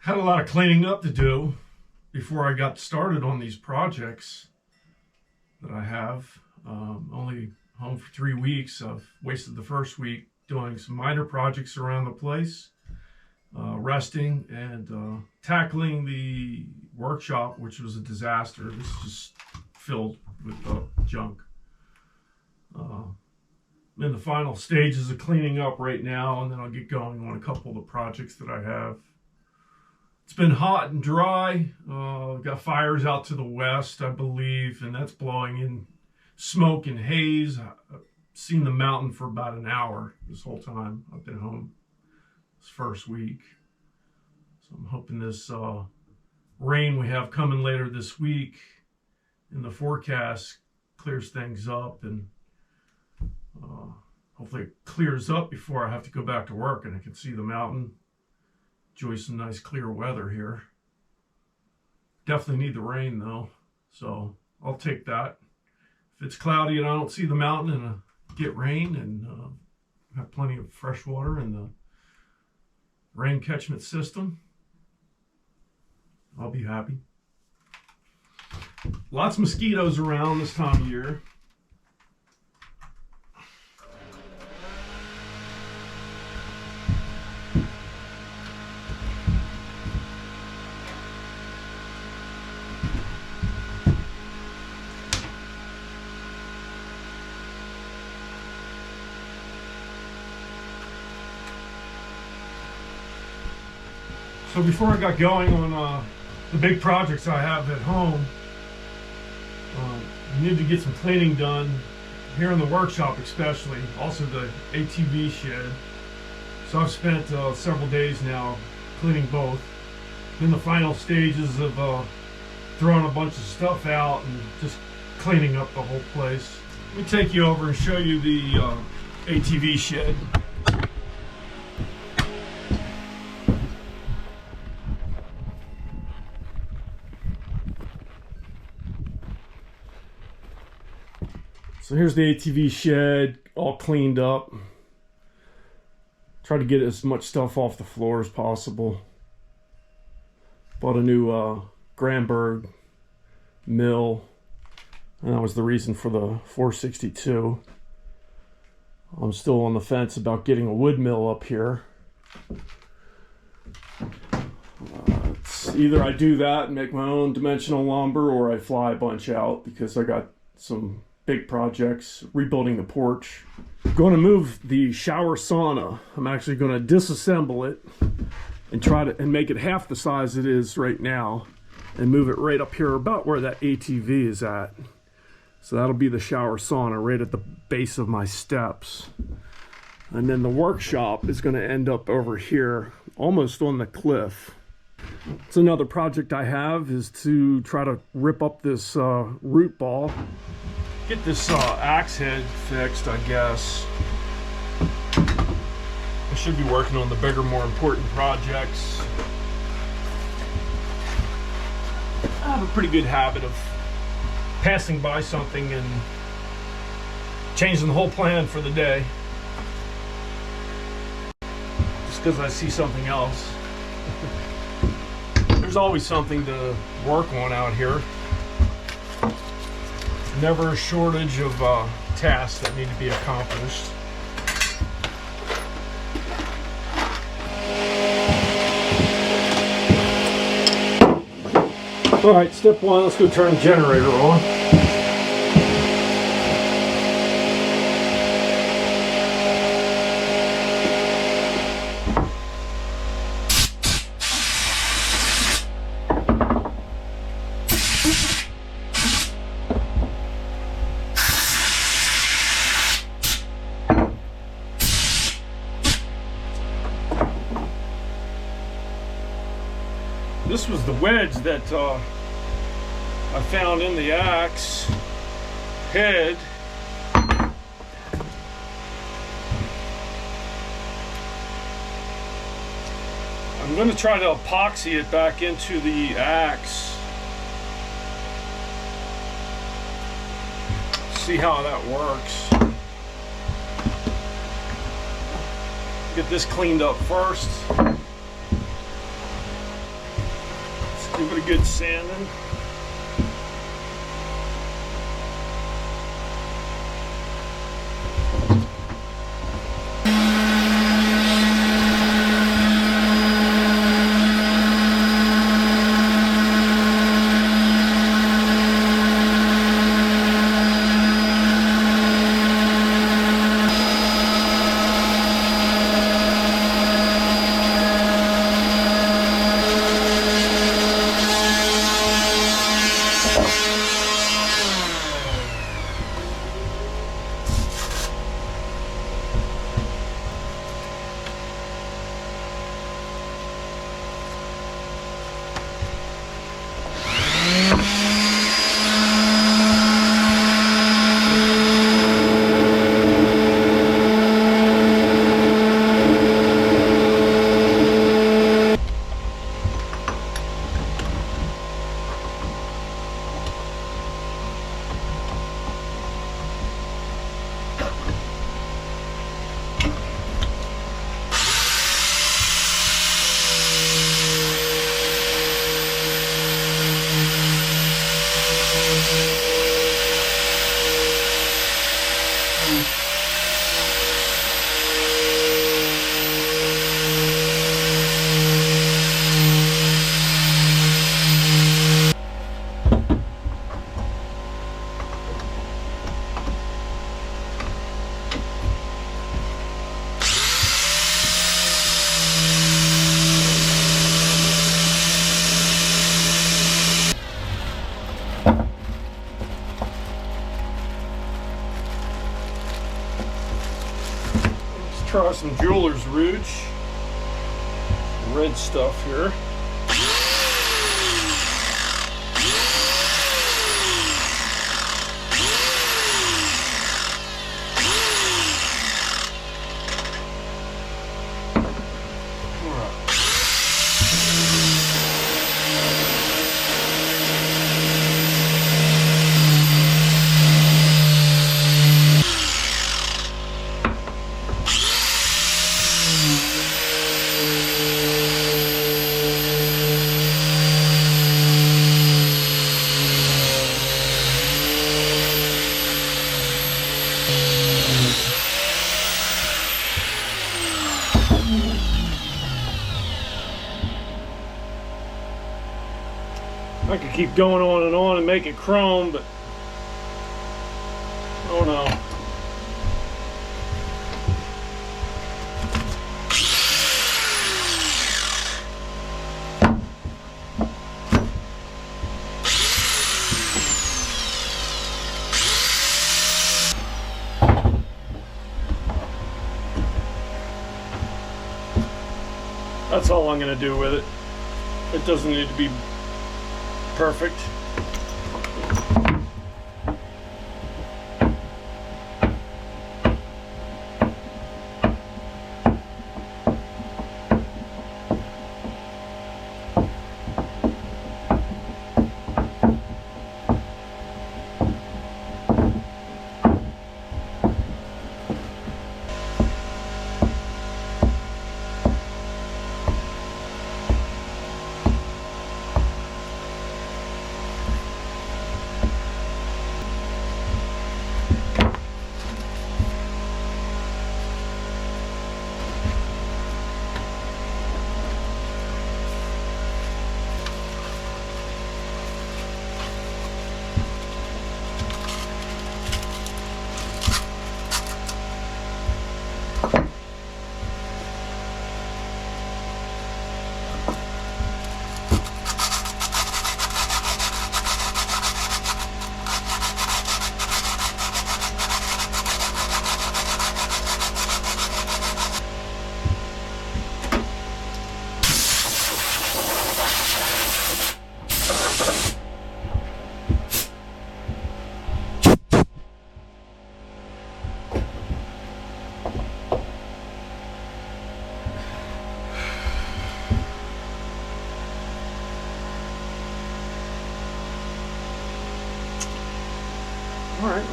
Had a lot of cleaning up to do before I got started on these projects that I have. Only home for 3 weeks. I've wasted the first week doing some minor projects around the place, resting and tackling the workshop, which was a disaster. This is just filled with junk. I'm in the final stages of cleaning up right now, and then I'll get going on a couple of the projects that I have. It's been hot and dry. Got fires out to the west, I believe, and that's blowing in smoke and haze. I've seen the mountain for about an hour this whole time I've been home this first week. So I'm hoping this rain we have coming later this week in the forecast clears things up, and hopefully it clears up before I have to go back to work and I can see the mountain. Enjoy some nice clear weather here. Definitely need the rain though, so I'll take that. If it's cloudy and I don't see the mountain and get rain and have plenty of fresh water in the rain catchment system, I'll be happy. Lots of mosquitoes around this time of year. So before I got going on the big projects I have at home, I need to get some cleaning done here in the workshop, especially, also the ATV shed. So I've spent several days now cleaning both. In the final stages of throwing a bunch of stuff out and just cleaning up the whole place. Let me take you over and show you the ATV shed. So here's the ATV shed, all cleaned up. Try to get as much stuff off the floor as possible. Bought a new Gransfors mill, and that was the reason for the 462. I'm still on the fence about getting a wood mill up here. It's either I do that and make my own dimensional lumber, or I fly a bunch out because I got some big projects, rebuilding the porch. I'm going to move the shower sauna. I'm actually going to disassemble it and try to make it half the size it is right now and move it right up here about where that ATV is at. So that'll be the shower sauna right at the base of my steps. And then the workshop is going to end up over here, almost on the cliff. So another project I have is to try to rip up this root ball. Get this axe head fixed, I guess. I should be working on the bigger, more important projects. I have a pretty good habit of passing by something and changing the whole plan for the day, just because I see something else. There's always something to work on out here. Never a shortage of tasks that need to be accomplished. All right, step one, let's go turn the generator on. This was the wedge that I found in the axe head. I'm going to try to epoxy it back into the axe. See how that works. Get this cleaned up first. Give it a good sanding. Try some jeweler's rouge, red stuff here. I could keep going on and make it chrome, but oh no. That's all I'm going to do with it. It doesn't need to be perfect. Alright,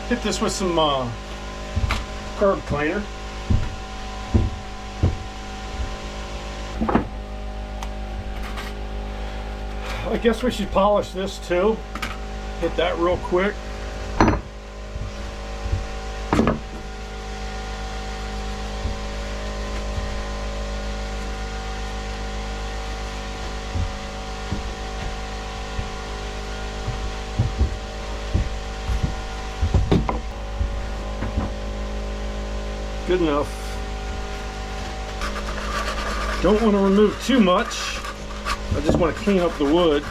hit this with some curb cleaner. I guess we should polish this too. Hit that real quick. Good enough. Don't want to remove too much. I just want to clean up the wood.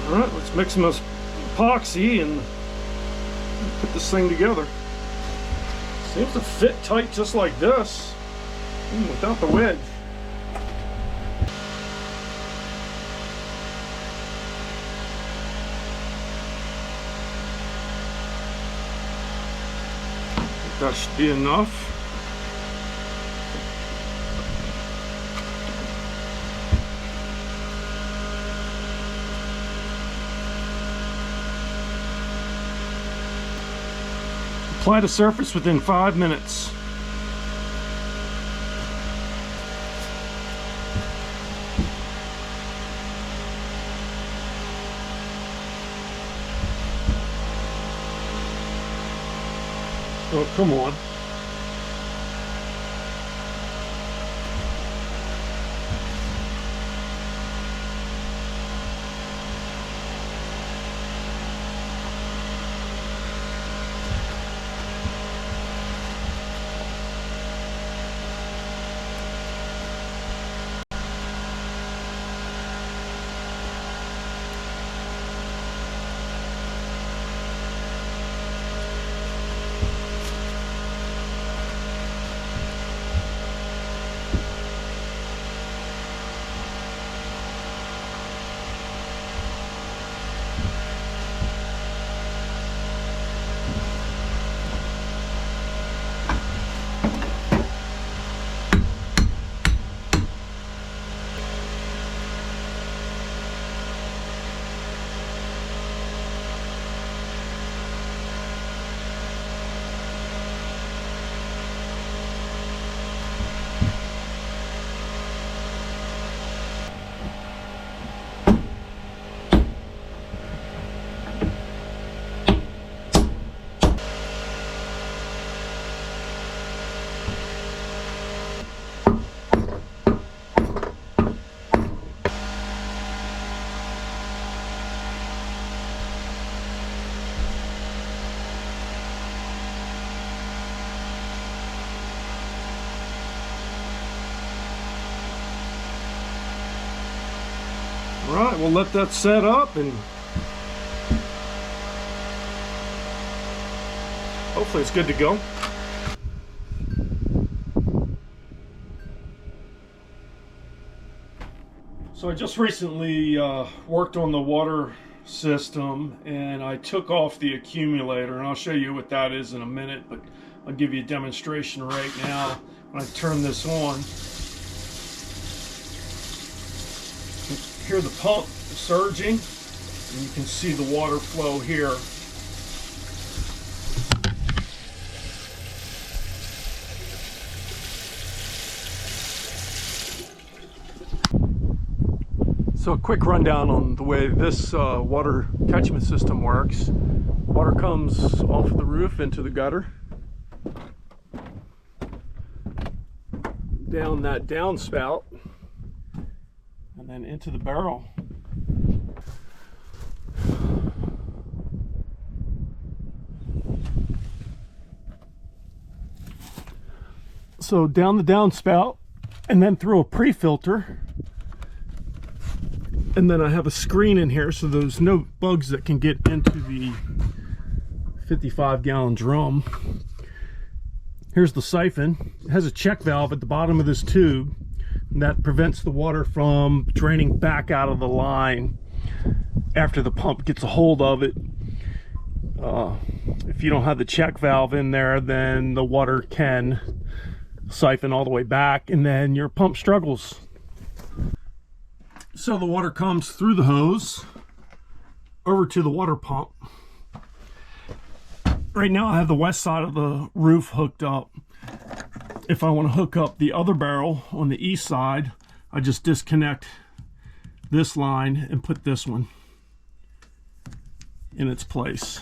Alright, let's mix some epoxy and put this thing together. Seems to fit tight just like this, without the wedge. That should be enough. Apply the surface within 5 minutes. Oh, come on. Alright, we'll let that set up and hopefully it's good to go. So I just recently worked on the water system and I took off the accumulator, and I'll show you what that is in a minute, but I'll give you a demonstration right now. When I turn this on, hear the pump surging, and you can see the water flow here. So a quick rundown on the way this water catchment system works. Water comes off the roof into the gutter, down that downspout, and then into the barrel. So down the downspout and then through a pre-filter And then I have a screen in here so there's no bugs that can get into the 55-gallon drum. Here's the siphon. It has a check valve at the bottom of this tube, and that prevents the water from draining back out of the line after the pump gets a hold of it. If you don't have the check valve in there, then the water can siphon all the way back, and then your pump struggles. So the water comes through the hose over to the water pump. Right now I have the west side of the roof hooked up. If I want to hook up the other barrel on the east side, I just disconnect this line and put this one in its place.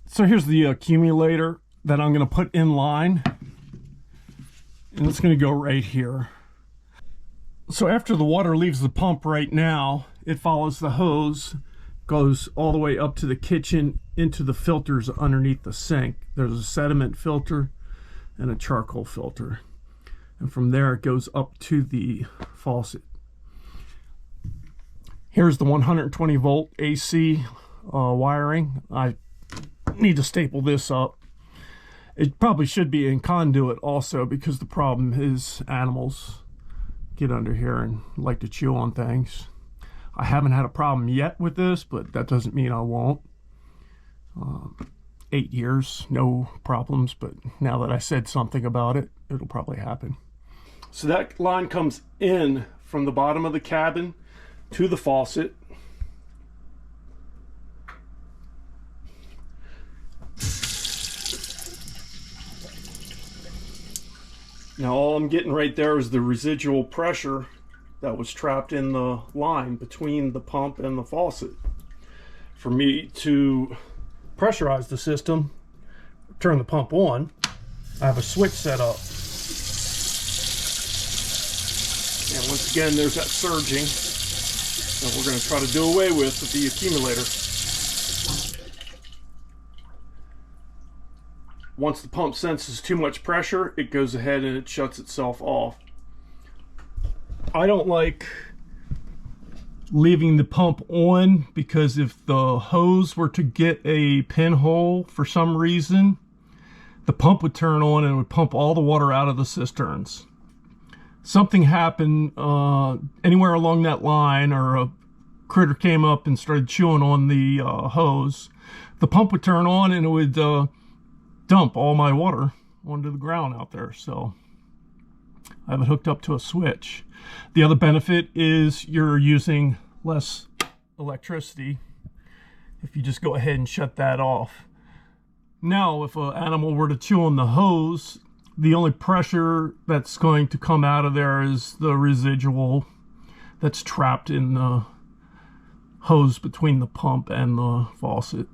So here's the accumulator that I'm going to put in line, and it's going to go right here. So after the water leaves the pump right now, it follows the hose, goes all the way up to the kitchen into the filters underneath the sink. There's a sediment filter and a charcoal filter. And from there it goes up to the faucet. Here's the 120 volt AC wiring. I need to staple this up. It probably should be in conduit also, because the problem is animals get under here and like to chew on things. I haven't had a problem yet with this, but that doesn't mean I won't. 8 years, no problems, but now that I said something about it, it'll probably happen. So that line comes in from the bottom of the cabin to the faucet. Now all I'm getting right there is the residual pressure that was trapped in the line between the pump and the faucet. For me to pressurize the system, turn the pump on, I have a switch set up. And once again, there's that surging that we're going to try to do away with the accumulator. Once the pump senses too much pressure, it goes ahead and it shuts itself off. I don't like leaving the pump on, because if the hose were to get a pinhole for some reason, the pump would turn on and it would pump all the water out of the cisterns. Something happened anywhere along that line, or a critter came up and started chewing on the hose, the pump would turn on and it would dump all my water onto the ground out there. So I have it hooked up to a switch. The other benefit is you're using less electricity if you just go ahead and shut that off. Now, if an animal were to chew on the hose, the only pressure that's going to come out of there is the residual that's trapped in the hose between the pump and the faucet.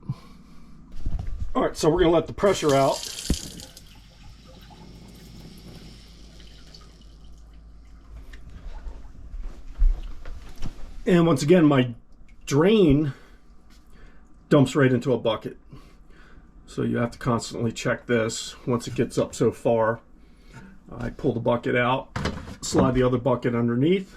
All right, so we're going to let the pressure out. And once again, my drain dumps right into a bucket. So you have to constantly check this. Once it gets up so far, I pull the bucket out, slide the other bucket underneath.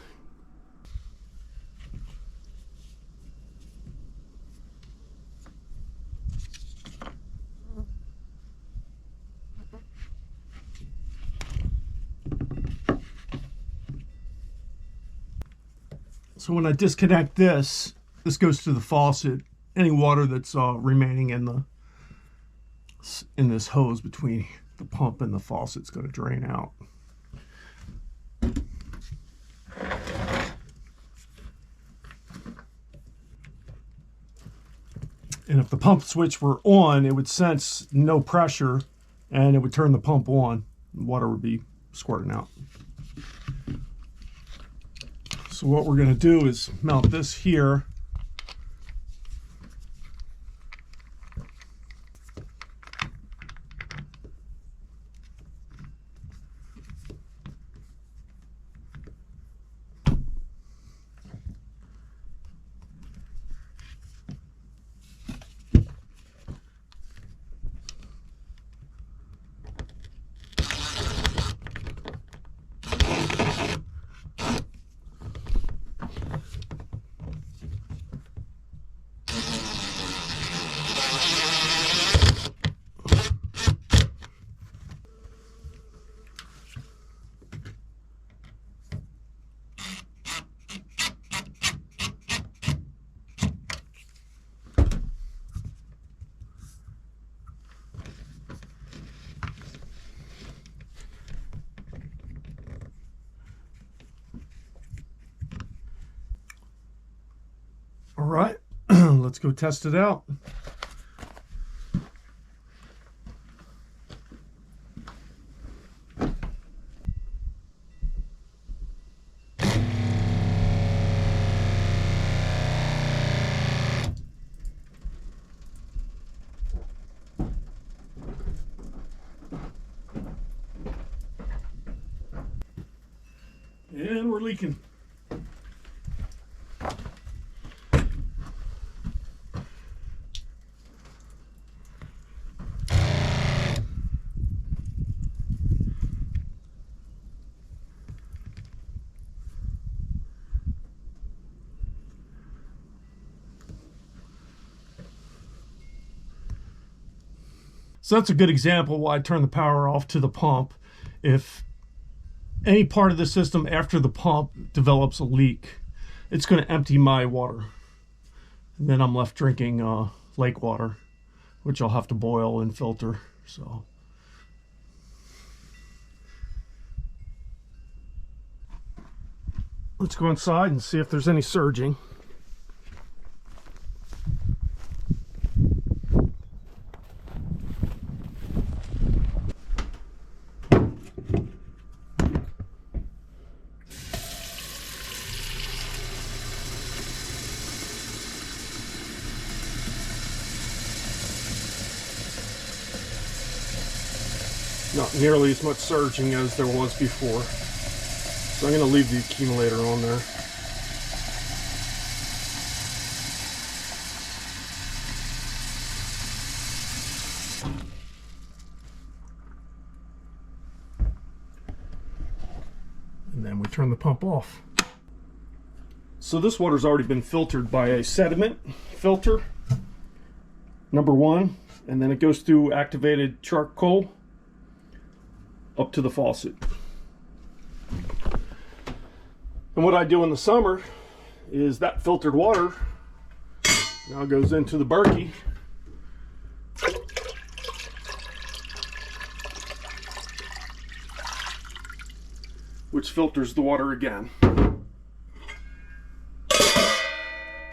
So when I disconnect this, this goes to the faucet. Any water that's remaining in this hose between the pump and the faucet is going to drain out. And if the pump switch were on, it would sense no pressure and it would turn the pump on. Water would be squirting out. So what we're going to do is mount this here. right, let's go test it out. And we're leaking. So that's a good example why I turn the power off to the pump. If any part of the system after the pump develops a leak, it's going to empty my water. And then I'm left drinking lake water, which I'll have to boil and filter. So let's go inside and see if there's any surging. Not nearly as much surging as there was before. So I'm going to leave the accumulator on there. And then we turn the pump off. So this water's already been filtered by a sediment filter, number 1, and then it goes through activated charcoal up to the faucet. And what I do in the summer is that filtered water now goes into the Berkey, which filters the water again.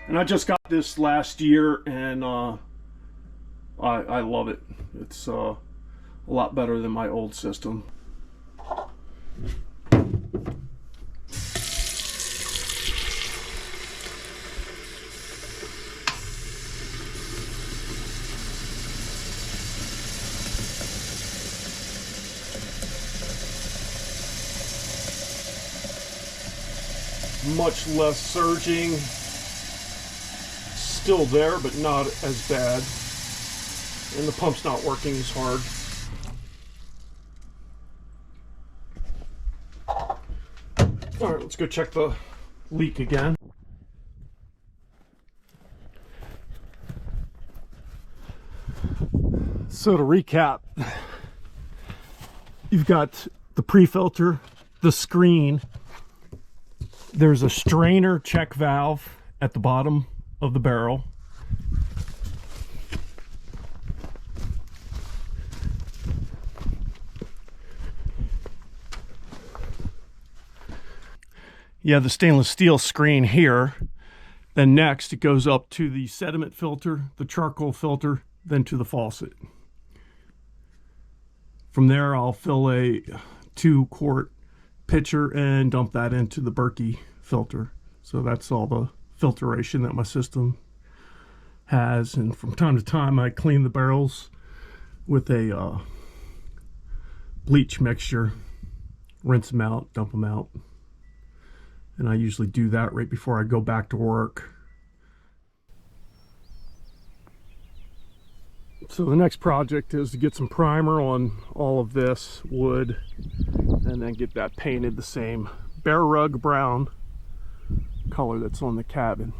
And I just got this last year, and I love it. It's a lot better than my old system. Much less surging, still there but not as bad, and the pump's not working as hard. Alright, let's go check the leak again. So to recap, you've got the pre-filter, the screen, there's a strainer check valve at the bottom of the barrel. You have the stainless steel screen here. Then next it goes up to the sediment filter, the charcoal filter, then to the faucet. From there I'll fill a 2-quart pitcher and dump that into the Berkey filter. So that's all the filtration that my system has. And from time to time I clean the barrels with a bleach mixture, rinse them out, dump them out. And I usually do that right before I go back to work. So the next project is to get some primer on all of this wood and then get that painted the same bear rug brown color that's on the cabin.